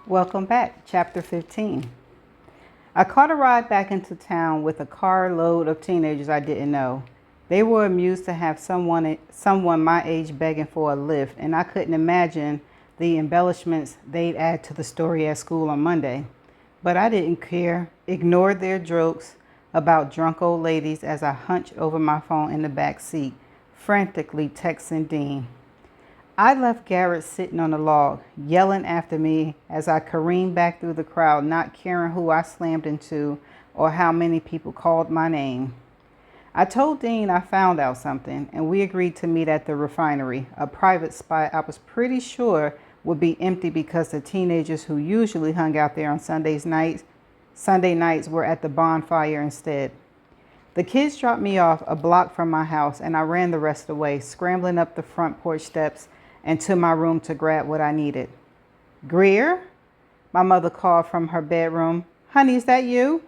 Welcome back, Chapter 15. I caught a ride back into town with a carload of teenagers I didn't know. They were amused to have someone my age begging for a lift, and I couldn't imagine the embellishments they'd add to the story at school on Monday. But I didn't care, ignored their jokes about drunk old ladies as I hunched over my phone in the back seat, frantically texting Dean. I left Garrett sitting on the log, yelling after me as I careened back through the crowd, not caring who I slammed into or how many people called my name. I told Dean I found out something, and we agreed to meet at the refinery, a private spot I was pretty sure would be empty because the teenagers who usually hung out there on Sunday nights were at the bonfire instead. The kids dropped me off a block from my house, and I ran the rest of the way, scrambling up the front porch steps and to my room to grab what I needed. Greer? My mother called from her bedroom. Honey, is that you?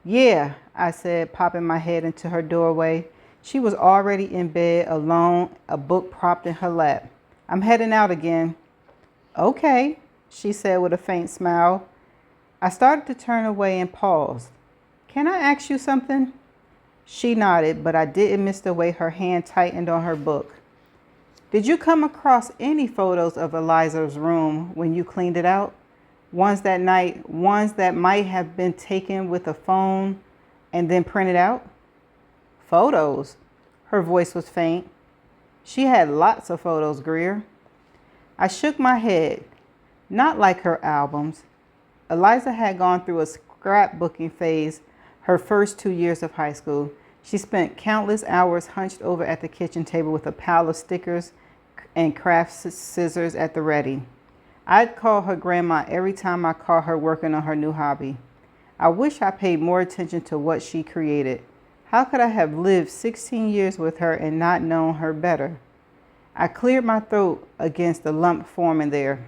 Yeah, I said, popping my head into her doorway. She was already in bed, alone, a book propped in her lap. I'm heading out again. Okay, she said with a faint smile. I started to turn away and paused. Can I ask you something? She nodded, but I didn't miss the way her hand tightened on her book. Did you come across any photos of Eliza's room when you cleaned it out? Ones that might have been taken with a phone and then printed out? Photos? Her voice was faint. She had lots of photos, Greer. I shook my head. Not like her albums. Eliza had gone through a scrapbooking phase her first 2 years of high school. She spent countless hours hunched over at the kitchen table with a pile of stickers and craft scissors at the ready. I'd call her grandma every time I caught her working on her new hobby. I wish I paid more attention to what she created. How could I have lived 16 years with her and not known her better? I cleared my throat against the lump forming there.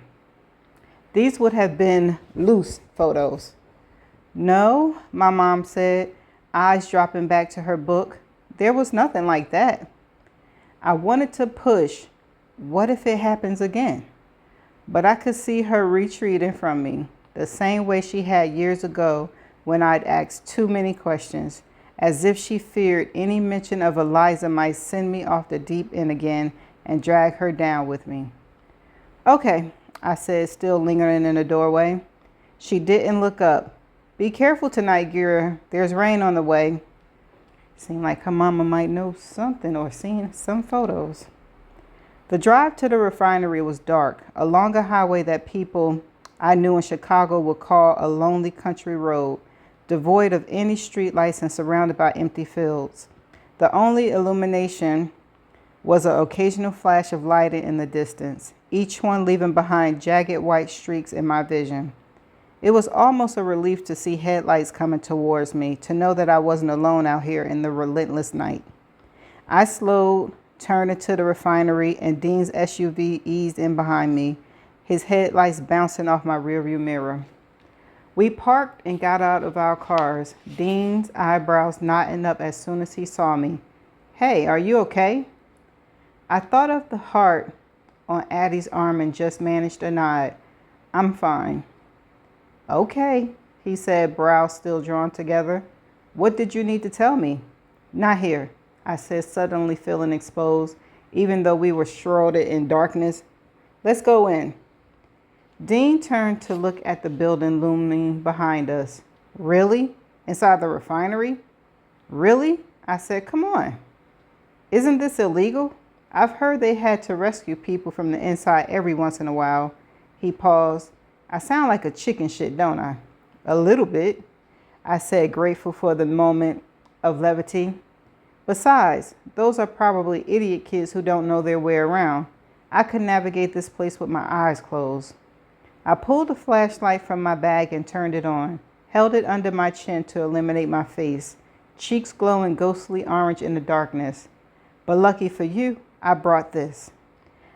These would have been loose photos. No, my mom said, eyes dropping back to her book. There was nothing like that. I wanted to push. What if it happens again? But I could see her retreating from me, the same way she had years ago when I'd asked too many questions, as if she feared any mention of Eliza might send me off the deep end again and drag her down with me. Okay, I said, still lingering in the doorway. She didn't look up. Be careful tonight, Gira. There's rain on the way. Seemed like her mama might know something or seen some photos. The drive to the refinery was dark, along a highway that people I knew in Chicago would call a lonely country road, devoid of any streetlights and surrounded by empty fields. The only illumination was an occasional flash of light in the distance, each one leaving behind jagged white streaks in my vision. It was almost a relief to see headlights coming towards me, to know that I wasn't alone out here in the relentless night. I slowed, turned into the refinery, and Dean's SUV eased in behind me, his headlights bouncing off my rearview mirror. We parked and got out of our cars, Dean's eyebrows knotting up as soon as he saw me. Hey, are you okay? I thought of the heart on Addie's arm and just managed a nod. I'm fine. Okay, he said, brows still drawn together. What did you need to tell me? Not here, I said, suddenly feeling exposed, even though we were shrouded in darkness. Let's go in. Dean turned to look at the building looming behind us. Really? Inside the refinery? Really? I said, come on. Isn't this illegal? I've heard they had to rescue people from the inside every once in a while. He paused. I sound like a chicken shit, don't I? A little bit, I said, grateful for the moment of levity. Besides, those are probably idiot kids who don't know their way around. I could navigate this place with my eyes closed. I pulled a flashlight from my bag and turned it on, held it under my chin to illuminate my face, cheeks glowing ghostly orange in the darkness. But lucky for you, I brought this.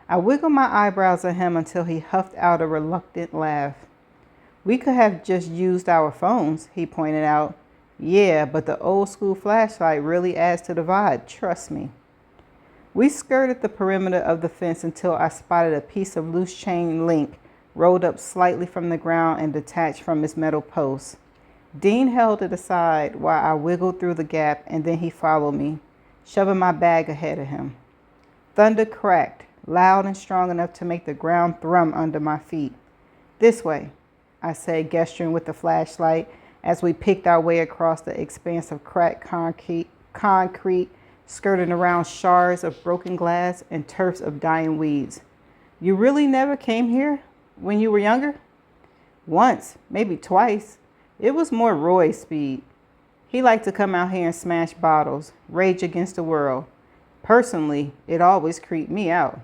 I wiggled my eyebrows at him until he huffed out a reluctant laugh. We could have just used our phones, he pointed out. Yeah, but the old school flashlight really adds to the vibe, trust me. We skirted the perimeter of the fence until I spotted a piece of loose chain link rolled up slightly from the ground and detached from its metal post. Dean held it aside while I wiggled through the gap, and then he followed me, shoving my bag ahead of him. Thunder cracked, loud and strong enough to make the ground thrum under my feet. "This way," I said, gesturing with the flashlight as we picked our way across the expanse of cracked concrete, skirting around shards of broken glass and tufts of dying weeds. "You really never came here when you were younger?" "Once, maybe twice. It was more Roy's speed. He liked to come out here and smash bottles, rage against the world. Personally, it always creeped me out."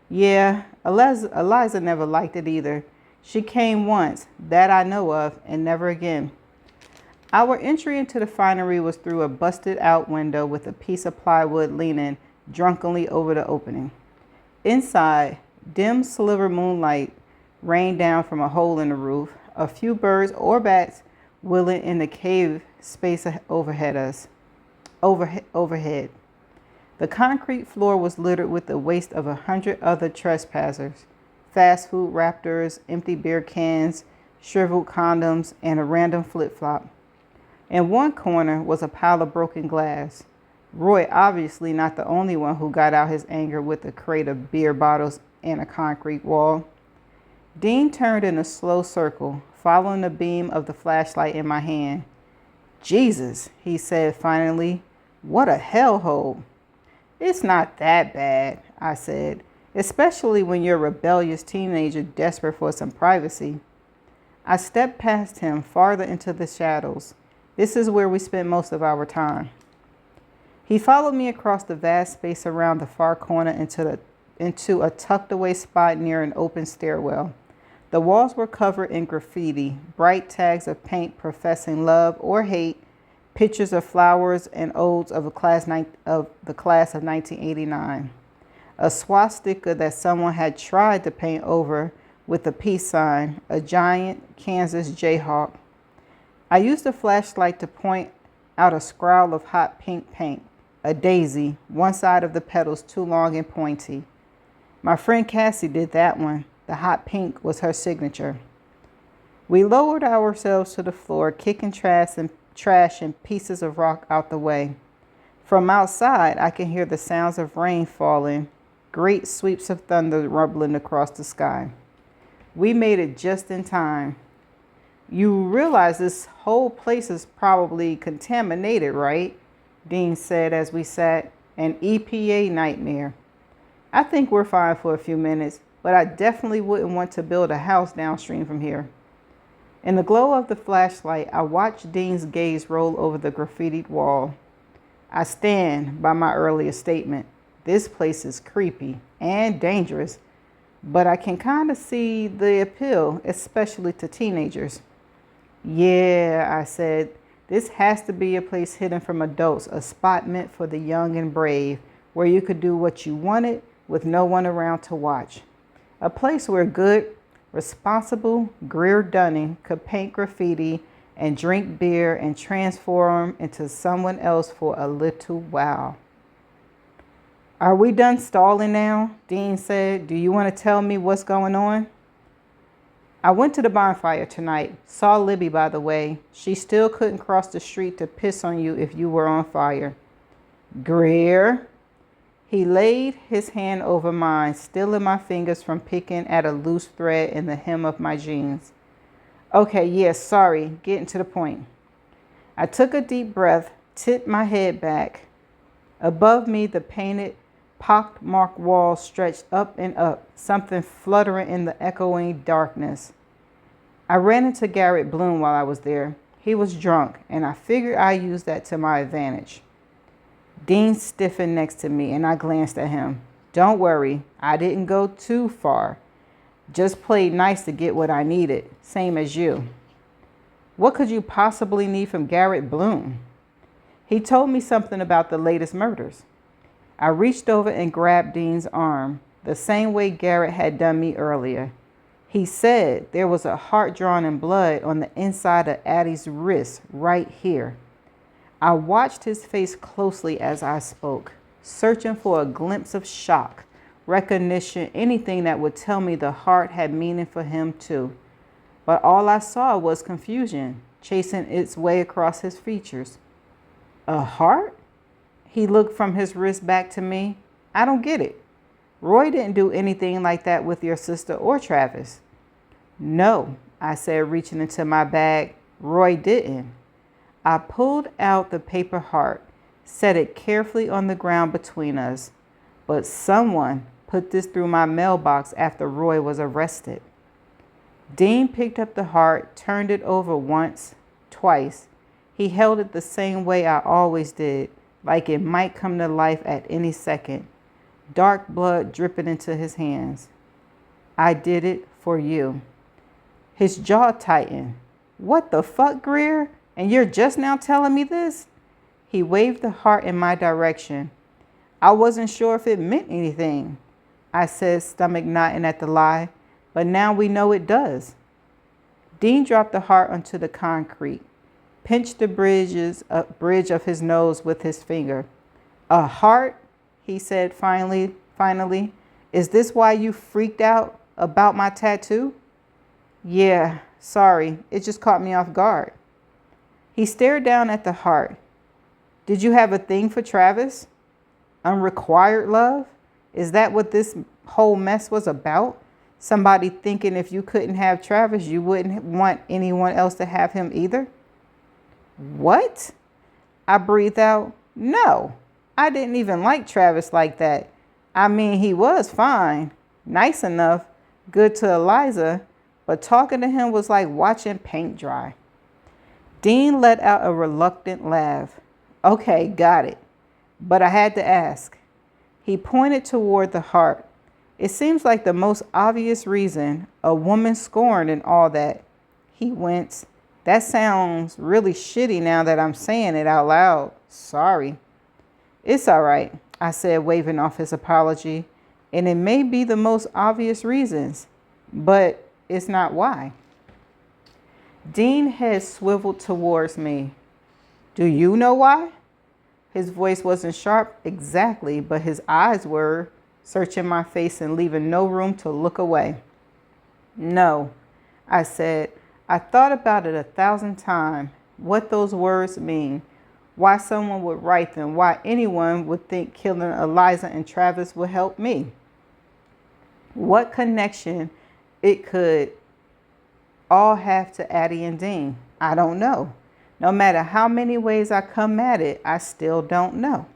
"Yeah, Eliza never liked it either. She came once, that I know of, and never again." Our entry into the finery was through a busted-out window with a piece of plywood leaning drunkenly over the opening. Inside, dim sliver moonlight rained down from a hole in the roof, a few birds or bats wheeling in the cave space overhead. The concrete floor was littered with the waste of 100 other trespassers, fast food raptors, empty beer cans, shriveled condoms, and a random flip-flop. In one corner was a pile of broken glass. Roy, obviously not the only one who got out his anger with a crate of beer bottles and a concrete wall. Dean turned in a slow circle, following the beam of the flashlight in my hand. "Jesus," he said finally, "what a hellhole." "It's not that bad," I said, "especially when you're a rebellious teenager desperate for some privacy." I stepped past him farther into the shadows. This is where we spend most of our time. He followed me across the vast space around the far corner into a tucked away spot near an open stairwell. The walls were covered in graffiti, bright tags of paint professing love or hate, pictures of flowers, and odes of the class of 1989. A swastika that someone had tried to paint over with a peace sign, a giant Kansas Jayhawk. I used the flashlight to point out a scroll of hot pink paint, a daisy, one side of the petals too long and pointy. My friend Cassie did that one. The hot pink was her signature. We lowered ourselves to the floor, kicking trash and pieces of rock out the way. From outside, I can hear the sounds of rain falling, great sweeps of thunder rumbling across the sky. We made it just in time. "You realize this whole place is probably contaminated, right?" Dean said as we sat. "An EPA nightmare." "I think we're fine for a few minutes, but I definitely wouldn't want to build a house downstream from here." In the glow of the flashlight, I watched Dean's gaze roll over the graffitied wall. I stand by my earlier statement. This place is creepy and dangerous, but I can kind of see the appeal, especially to teenagers. "Yeah," I said, "this has to be a place hidden from adults, a spot meant for the young and brave, where you could do what you wanted with no one around to watch. A place where good, responsible Greer Dunning could paint graffiti and drink beer and transform into someone else for a little while." "Are we done stalling now?" Dean said. "Do you want to tell me what's going on?" "I went to the bonfire tonight. Saw Libby, by the way. She still couldn't cross the street to piss on you if you were on fire." "Greer?" He laid his hand over mine, stealing my fingers from picking at a loose thread in the hem of my jeans. "Okay, yes, sorry. Getting to the point." I took a deep breath, tipped my head back. Above me, the painted, pockmarked wall stretched up and up, something fluttering in the echoing darkness. I ran into Garrett Bloom while I was there. He was drunk, and I figured I'd use that to my advantage. Dean stiffened next to me, and I glanced at him. "Don't worry, I didn't go too far. Just played nice to get what I needed, same as you." "What could you possibly need from Garrett Bloom?" "He told me something about the latest murders." I reached over and grabbed Dean's arm, the same way Garrett had done me earlier. He said there was a heart drawn in blood on the inside of Addie's wrist right here. I watched his face closely as I spoke, searching for a glimpse of shock recognition, anything that would tell me the heart had meaning for him too. But all I saw was confusion chasing its way across his features. A heart? He looked from his wrist back to me. I don't get it. Roy didn't do anything like that with your sister or Travis. No, I said, reaching into my bag. Roy didn't. I pulled out the paper heart, set it carefully on the ground between us. But someone put this through my mailbox after Roy was arrested. Dean picked up the heart, turned it over once, twice. He held it the same way I always did, like it might come to life at any second. Dark blood dripping into his hands. I did it for you. His jaw tightened. What the fuck, Greer? And you're just now telling me this? He waved the heart in my direction. I wasn't sure if it meant anything, I said, stomach knotting at the lie, but now we know it does. Dean dropped the heart onto the concrete, pinched the bridge of his nose with his finger. A heart? He said finally, is this why you freaked out about my tattoo? Yeah, sorry, it just caught me off guard. He stared down at the heart. Did you have a thing for Travis? Unrequired love? Is that what this whole mess was about? Somebody thinking if you couldn't have Travis, you wouldn't want anyone else to have him either? What? I breathed out. No, I didn't even like Travis like that. I mean, he was fine, nice enough, good to Eliza, but talking to him was like watching paint dry. Dean let out a reluctant laugh. Okay, got it. But I had to ask. He pointed toward the heart. It seems like the most obvious reason, a woman scorned and all that. He winced. That sounds really shitty now that I'm saying it out loud. Sorry. It's all right, I said, waving off his apology. And it may be the most obvious reasons, but it's not why. Dean head swiveled towards me. Do you know why? His voice wasn't sharp exactly, but his eyes were, searching my face and leaving no room to look away. No, I said. I thought about it 1,000 times, what those words mean, why someone would write them, why anyone would think killing Eliza and Travis would help me. What connection it could all have to Addie and Dean, I don't know. No matter how many ways I come at it, I still don't know.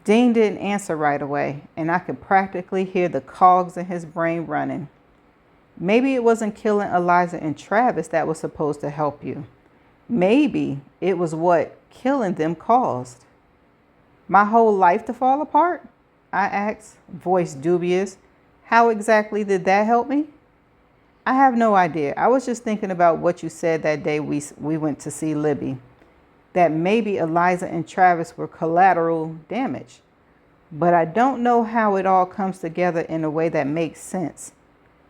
Dean didn't answer right away, and I could practically hear the cogs in his brain running. Maybe it wasn't killing Eliza and Travis that was supposed to help you. Maybe it was what killing them caused. My whole life to fall apart? I asked, voice dubious. How exactly did that help me? I have no idea. I was just thinking about what you said that day we went to see Libby. That maybe Eliza and Travis were collateral damage. But I don't know how it all comes together in a way that makes sense.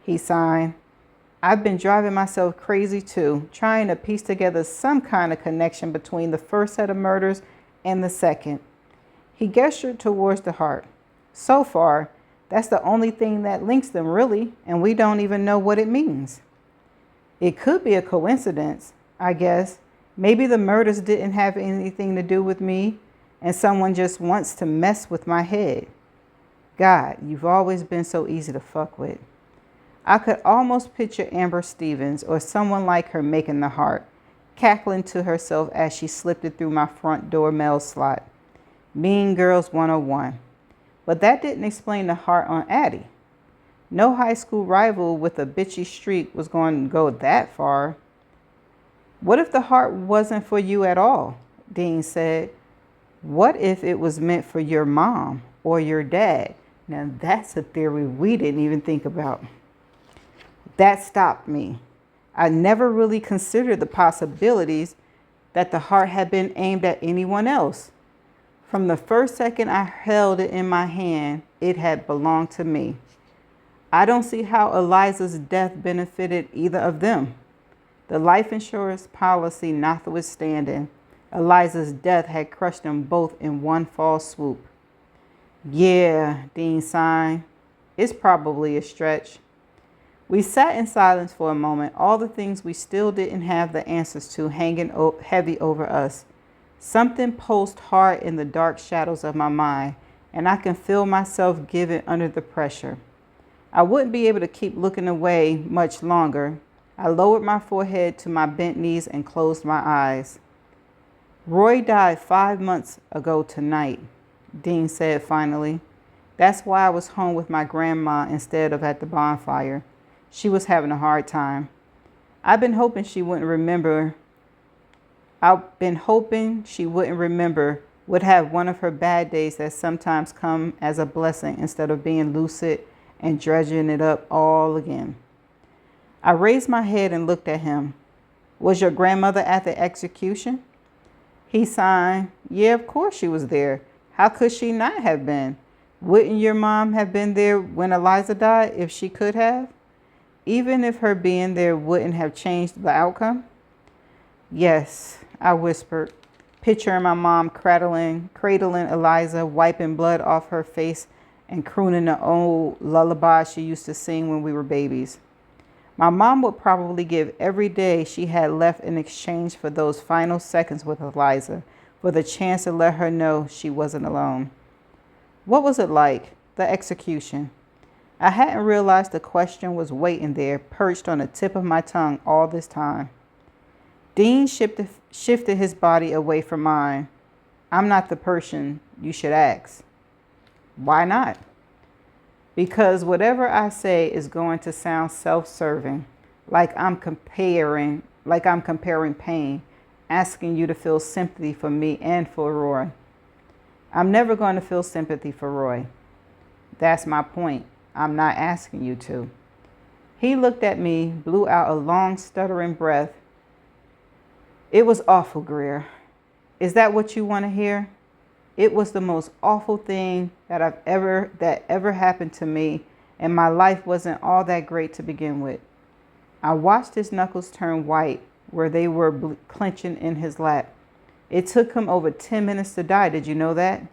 He sighed. I've been driving myself crazy too, trying to piece together some kind of connection between the first set of murders and the second. He gestured towards the heart. So far, that's the only thing that links them really, and we don't even know what it means. It could be a coincidence, I guess. Maybe the murders didn't have anything to do with me, and someone just wants to mess with my head. God, you've always been so easy to fuck with. I could almost picture Amber Stevens or someone like her making the heart, cackling to herself as she slipped it through my front door mail slot. Mean Girls 101. But that didn't explain the heart on Addie. No high school rival with a bitchy streak was going to go that far. What if the heart wasn't for you at all? Dean said. What if it was meant for your mom or your dad? Now that's a theory we didn't even think about. That stopped me. I never really considered the possibilities that the heart had been aimed at anyone else. From the first second I held it in my hand, it had belonged to me. I don't see how Eliza's death benefited either of them. The life insurance policy notwithstanding, Eliza's death had crushed them both in one fall swoop. Yeah, Dean sighed. It's probably a stretch. We sat in silence for a moment, all the things we still didn't have the answers to hanging heavy over us. Something pulsed hard in the dark shadows of my mind, and I can feel myself giving under the pressure. I wouldn't be able to keep looking away much longer. I lowered my forehead to my bent knees and closed my eyes. Roy died 5 months ago tonight, Dean said finally. That's why I was home with my grandma instead of at the bonfire. She was having a hard time. I've been hoping she wouldn't remember. I've been hoping she wouldn't remember, would have one of her bad days that sometimes come as a blessing instead of being lucid and dredging it up all again. I raised my head and looked at him. Was your grandmother at the execution? He sighed. Yeah, of course she was there. How could she not have been? Wouldn't your mom have been there when Eliza died if she could have? Even if her being there wouldn't have changed the outcome? Yes, I whispered, picturing my mom cradling Eliza, wiping blood off her face and crooning the old lullaby she used to sing when we were babies. My mom would probably give every day she had left in exchange for those final seconds with Eliza, for the chance to let her know she wasn't alone. What was it like, the execution? I hadn't realized the question was waiting there, perched on the tip of my tongue all this time. Dean shifted his body away from mine. I'm not the person you should ask. Why not? Because whatever I say is going to sound self-serving, like I'm comparing pain, asking you to feel sympathy for me and for Roy. I'm never going to feel sympathy for Roy. That's my point. I'm not asking you to. He looked at me, blew out a long, stuttering breath. It was awful, Greer. Is that what you want to hear? It was the most awful thing that ever happened to me, and my life wasn't all that great to begin with. I watched his knuckles turn white where they were clenching in his lap. It took him over 10 minutes to die. Did you know that?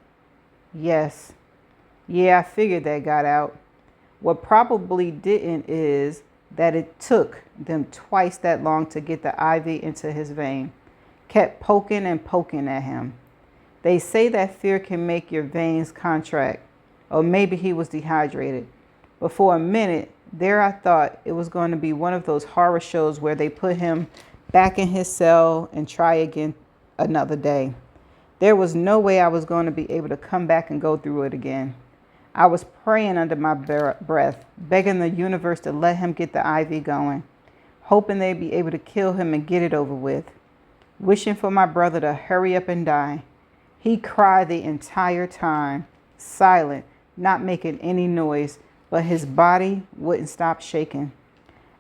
Yes. Yeah, I figured that got out. What probably didn't is that it took them twice that long to get the IV into his vein. Kept poking and poking at him. They say that fear can make your veins contract, or maybe he was dehydrated. But for a minute there, I thought it was going to be one of those horror shows where they put him back in his cell and try again another day. There was no way I was going to be able to come back and go through it again. I was praying under my breath, begging the universe to let him get the IV going, hoping they'd be able to kill him and get it over with, wishing for my brother to hurry up and die. He cried the entire time, silent, not making any noise, but his body wouldn't stop shaking.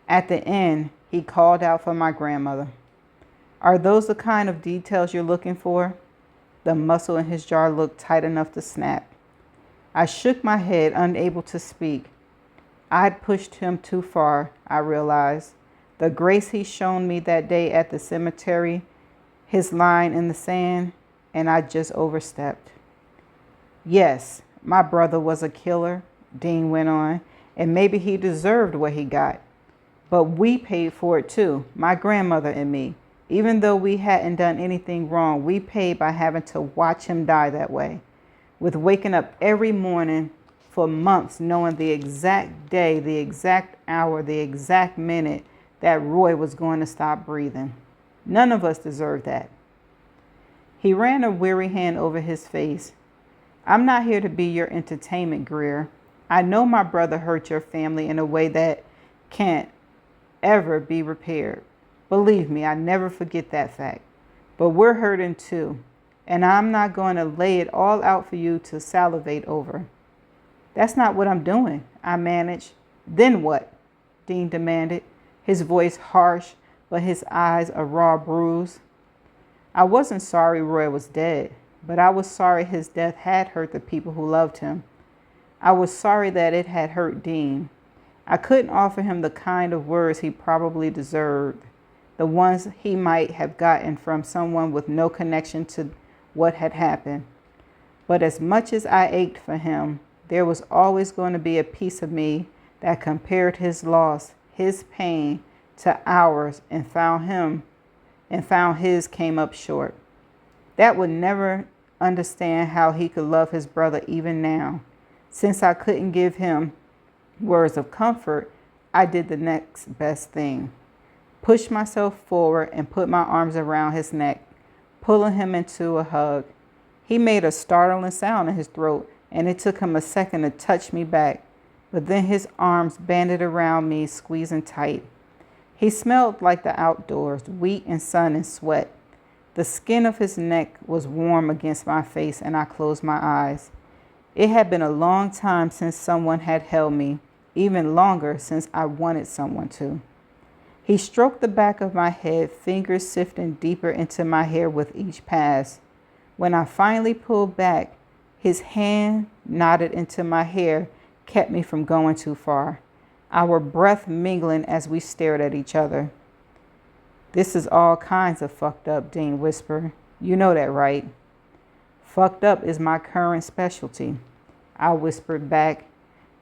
At the end, he called out for my grandmother. Are those the kind of details you're looking for? The muscle in his jaw looked tight enough to snap. I shook my head, unable to speak. I'd pushed him too far, I realized. The grace he shown me that day at the cemetery, his line in the sand, and I just overstepped. Yes, my brother was a killer, Dean went on, and maybe he deserved what he got. But we paid for it too, my grandmother and me. Even though we hadn't done anything wrong, we paid by having to watch him die that way. With waking up every morning for months knowing the exact day, the exact hour, the exact minute that Roy was going to stop breathing. None of us deserved that. He ran a weary hand over his face. I'm not here to be your entertainment, Greer. I know my brother hurt your family in a way that can't ever be repaired. Believe me, I never forget that fact. But we're hurting too. And I'm not going to lay it all out for you to salivate over. That's not what I'm doing, I managed. Then what? Dean demanded, his voice harsh, but his eyes a raw bruise. I wasn't sorry Roy was dead, but I was sorry his death had hurt the people who loved him. I was sorry that it had hurt Dean. I couldn't offer him the kind of words he probably deserved, the ones he might have gotten from someone with no connection to what had happened. But as much as I ached for him, there was always going to be a piece of me that compared his loss, his pain, to ours and found his came up short. That would never understand how he could love his brother even now. Since I couldn't give him words of comfort, I did the next best thing. Pushed myself forward and put my arms around his neck, pulling him into a hug. He made a startling sound in his throat, and it took him a second to touch me back, but then his arms banded around me, squeezing tight. He smelled like the outdoors, wheat and sun and sweat. The skin of his neck was warm against my face, and I closed my eyes. It had been a long time since someone had held me, even longer since I wanted someone to. He stroked the back of my head, fingers sifting deeper into my hair with each pass. When I finally pulled back, his hand knotted into my hair kept me from going too far, our breath mingling as we stared at each other. "This is all kinds of fucked up," Dean whispered. "You know that, right?" "Fucked up is my current specialty," I whispered back,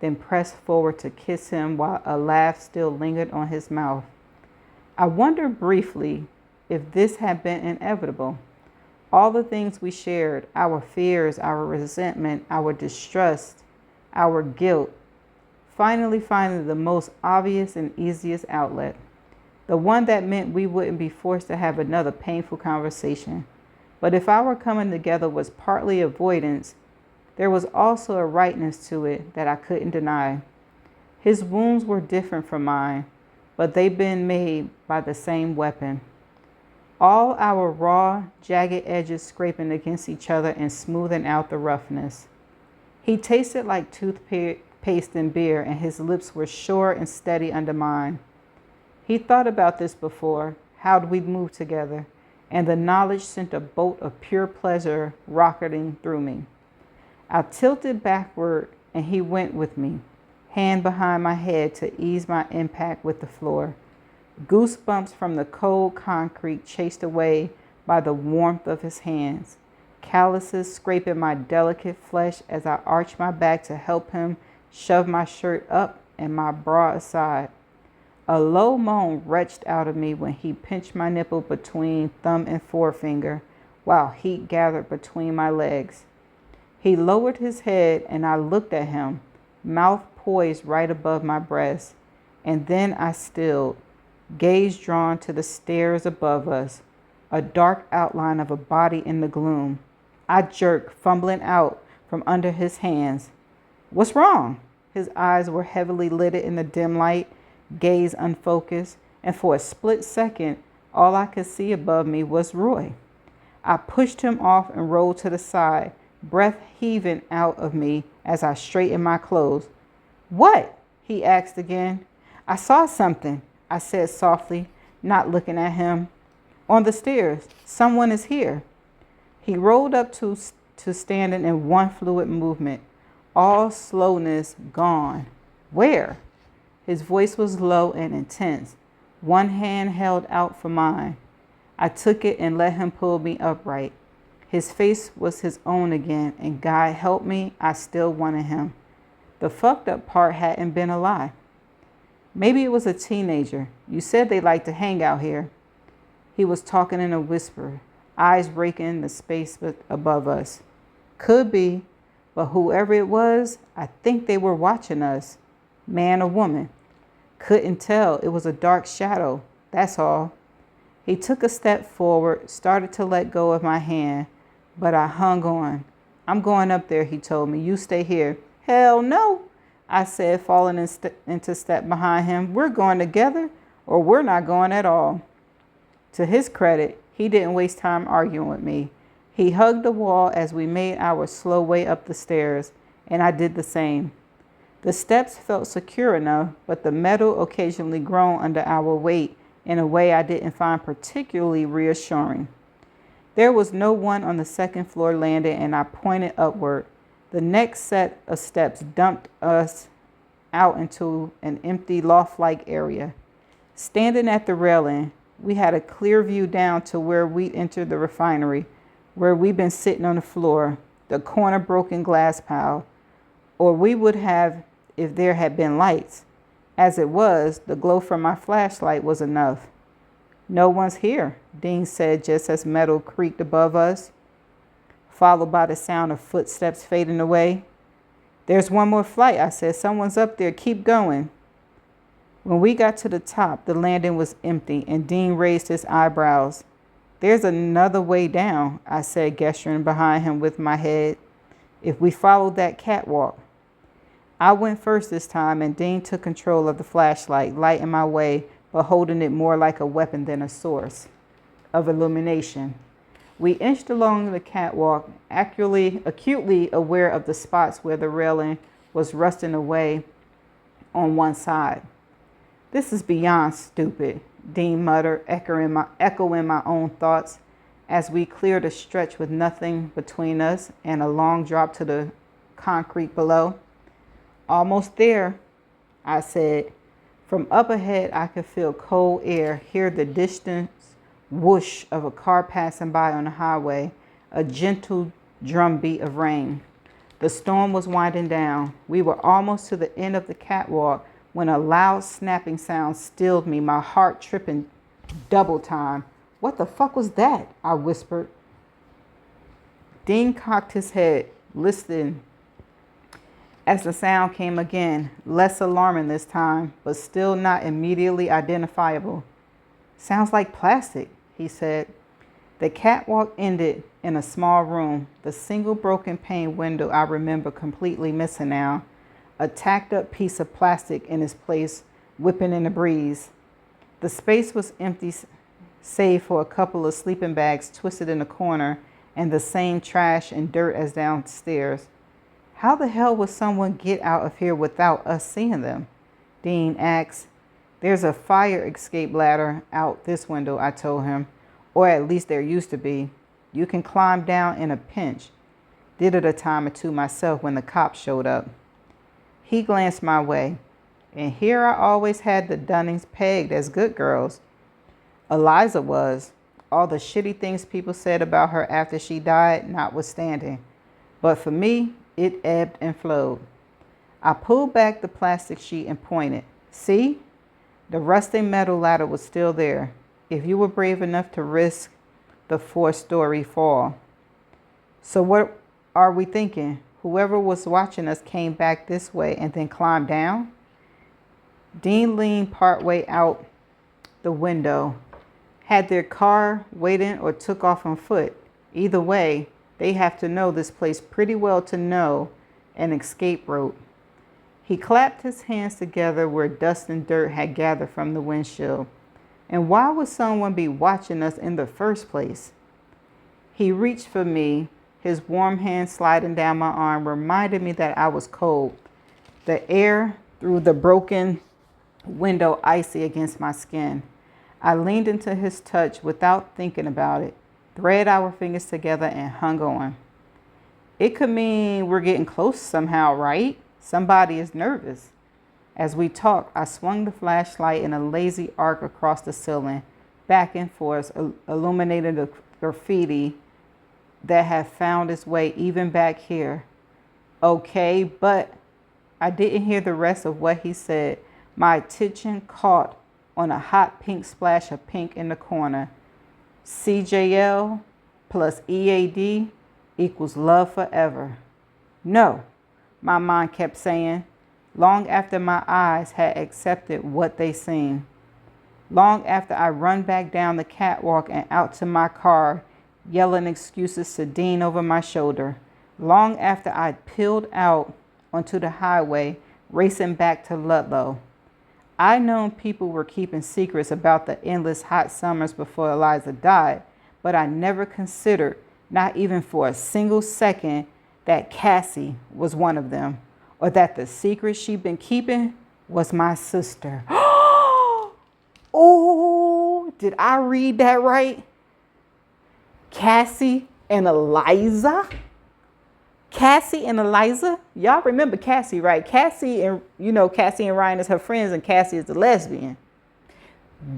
then pressed forward to kiss him while a laugh still lingered on his mouth. I wondered briefly if this had been inevitable. All the things we shared, our fears, our resentment, our distrust, our guilt, finally finding the most obvious and easiest outlet. The one that meant we wouldn't be forced to have another painful conversation. But if our coming together was partly avoidance, there was also a rightness to it that I couldn't deny. His wounds were different from mine, but they'd been made by the same weapon. All our raw, jagged edges scraping against each other and smoothing out the roughness. He tasted like toothpaste and beer, and his lips were sure and steady under mine. He thought about this before, how we'd move together, and the knowledge sent a bolt of pure pleasure rocketing through me. I tilted backward, and he went with me, hand behind my head to ease my impact with the floor. Goosebumps from the cold concrete chased away by the warmth of his hands. Calluses scraping my delicate flesh as I arched my back to help him shove my shirt up and my bra aside. A low moan retched out of me when he pinched my nipple between thumb and forefinger while heat gathered between my legs. He lowered his head and I looked at him, mouth poised right above my breast, and then I stilled, gaze drawn to the stairs above us, a dark outline of a body in the gloom. I jerked, fumbling out from under his hands. "What's wrong?" His eyes were heavily lit in the dim light, gaze unfocused, and for a split second, all I could see above me was Roy. I pushed him off and rolled to the side, breath heaving out of me as I straightened my clothes. "What?" he asked again. "I saw something," I said softly, not looking at him. "On the stairs. Someone is here." He rolled up to standing in one fluid movement, all slowness gone. "Where?" His voice was low and intense, one hand held out for mine. I took it and let him pull me upright. His face was his own again, and God help me, I still wanted him. The fucked up part hadn't been a lie. "Maybe it was a teenager. You said they liked to hang out here." He was talking in a whisper, eyes raking the space above us. "Could be, but whoever it was, I think they were watching us. Man or woman. Couldn't tell. It was a dark shadow. That's all." He took a step forward, started to let go of my hand, but I hung on. "I'm going up there," he told me. "You stay here." "Hell no," I said, falling into step behind him. "We're going together, or we're not going at all." To his credit, he didn't waste time arguing with me. He hugged the wall as we made our slow way up the stairs, and I did the same. The steps felt secure enough, but the metal occasionally groaned under our weight in a way I didn't find particularly reassuring. There was no one on the second floor landing, and I pointed upward. The next set of steps dumped us out into an empty loft-like area. Standing at the railing, we had a clear view down to where we entered the refinery, where we'd been sitting on the floor. the corner broken glass pile, or we would have if there had been lights. As it was, the glow from my flashlight was enough. No one's here, Dean said just as metal creaked above us, followed by the sound of footsteps fading away. There's one more flight, I said. Someone's up there. Keep going. When we got to the top, the landing was empty, and Dean raised his eyebrows. There's another way down, I said, gesturing behind him with my head. If we followed that catwalk. I went first this time, and Dean took control of the flashlight, lighting my way, but holding it more like a weapon than a source of illumination. We inched along the catwalk, acutely aware of the spots where the railing was rusting away on one side. This is beyond stupid, Dean muttered, echoing my own thoughts as we cleared a stretch with nothing between us and a long drop to the concrete below. Almost there, I said. From up ahead, I could feel cold air, hear the distant whoosh of a car passing by on the highway, a gentle drumbeat of rain. The storm was winding down. We were almost to the end of the catwalk when a loud snapping sound stilled me, my heart tripping double time. What the fuck was that? I whispered. Dean cocked his head, listening as the sound came again, less alarming this time, but still not immediately identifiable. Sounds like plastic, he said. The catwalk ended in a small room, the single broken pane window I remember completely missing now, a tacked up piece of plastic in its place, whipping in the breeze. The space was empty, save for a couple of sleeping bags twisted in the corner and the same trash and dirt as downstairs. How the hell would someone get out of here without us seeing them? Dean asked. There's a fire escape ladder out this window, I told him. Or at least there used to be. You can climb down in a pinch. Did it a time or two myself when the cops showed up. He glanced my way. And here I always had the Dunnings pegged as good girls. Eliza was. All the shitty things people said about her after she died notwithstanding. But for me, it ebbed and flowed. I pulled back the plastic sheet and pointed. See? The rusting metal ladder was still there. If you were brave enough to risk the 4-story fall. So what are we thinking? Whoever was watching us came back this way and then climbed down? Dean leaned partway out the window. Had their car waiting or took off on foot? Either way, they have to know this place pretty well to know an escape route. He clapped his hands together where dust and dirt had gathered from the windshield. And why would someone be watching us in the first place? He reached for me, his warm hand sliding down my arm reminded me that I was cold. The air through the broken window icy against my skin. I leaned into his touch without thinking about it, threaded our fingers together and hung on. It could mean we're getting close somehow, right? Somebody is nervous. As we talked, I swung the flashlight in a lazy arc across the ceiling, back and forth, illuminating the graffiti that had found its way even back here. Okay, but I didn't hear the rest of what he said. My attention caught on a hot pink splash of pink in the corner. CJL plus EAD equals love forever. No, my mind kept saying, long after my eyes had accepted what they seen. Long after I run back down the catwalk and out to my car, yelling excuses to Dean over my shoulder. Long after I'd peeled out onto the highway, racing back to Ludlow. I known people were keeping secrets about the endless hot summers before Eliza died, but I never considered, not even for a single second, that Cassie was one of them, or that the secret she'd been keeping was my sister. Oh, did I read that right? Cassie and Eliza? Cassie and Eliza? Y'all remember Cassie, right? Cassie and Ryan is her friends and Cassie is the lesbian.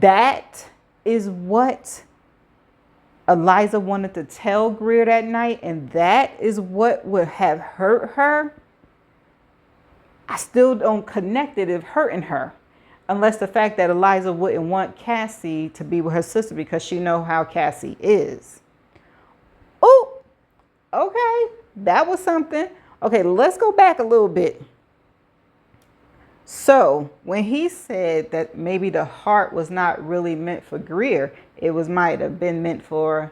That is what Eliza wanted to tell Greer that night, and that is what would have hurt her, I still don't connect it as hurting her. Unless the fact that Eliza wouldn't want Cassie to be with her sister because she know how Cassie is. Oh, okay. That was something. Okay, let's go back a little bit. So when he said that maybe the heart was not really meant for Greer, it might have been meant for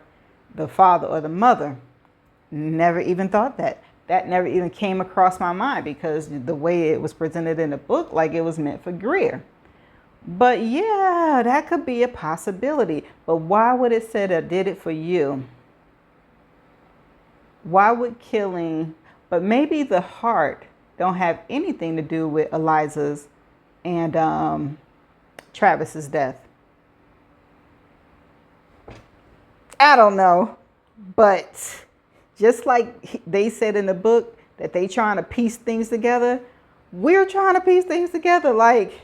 the father or the mother. Never even thought that. That never even came across my mind because the way it was presented in the book, like it was meant for Greer. But yeah, that could be a possibility. But why would it say that did it for you? Why would killing, but maybe the heart don't have anything to do with Eliza's and Travis's death. I don't know. But just like they said in the book that they trying to piece things together, we're trying to piece things together. Like,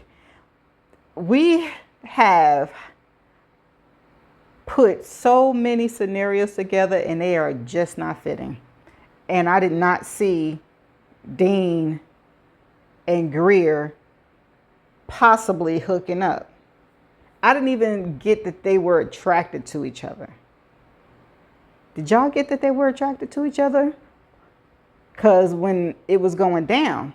we have put so many scenarios together and they are just not fitting. And I did not see Dean and Greer possibly hooking up. I didn't even get that they were attracted to each other. Did y'all get that they were attracted to each other? Because when it was going down,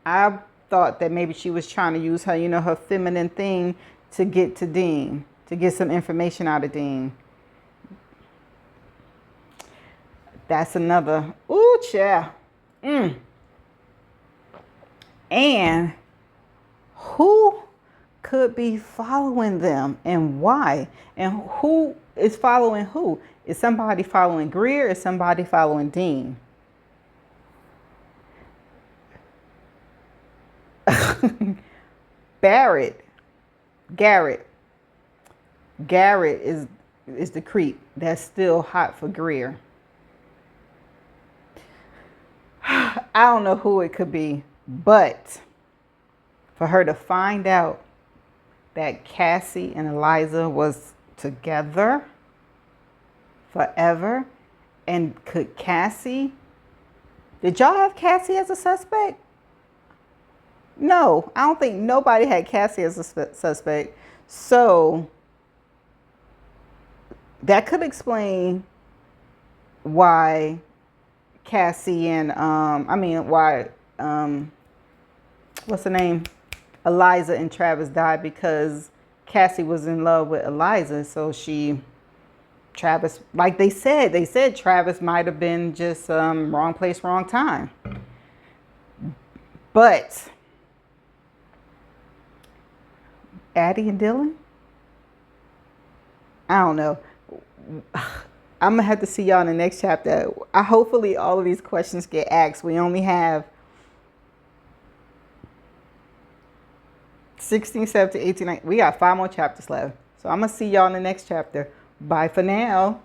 I thought that maybe she was trying to use her, her feminine thing to get to Dean, to get some information out of Dean. That's another, ooh, child. And who could be following them and why? And who is following who? Is somebody following Greer? Is somebody following Dean? Garrett is the creep that's still hot for Greer. I don't know who it could be, but for her to find out that Cassie and Eliza was together forever, and did y'all have Cassie as a suspect? No, I don't think nobody had Cassie as a suspect. So that could explain why Cassie and what's the name? Eliza and Travis died, because Cassie was in love with Eliza. So Travis, like they said Travis might have been just wrong place, wrong time. But Addie and Dylan? I don't know. I'm going to have to see y'all in the next chapter. Hopefully all of these questions get asked. We only have 16, 17, 18, 19. We got 5 more chapters left. So I'm going to see y'all in the next chapter. Bye for now.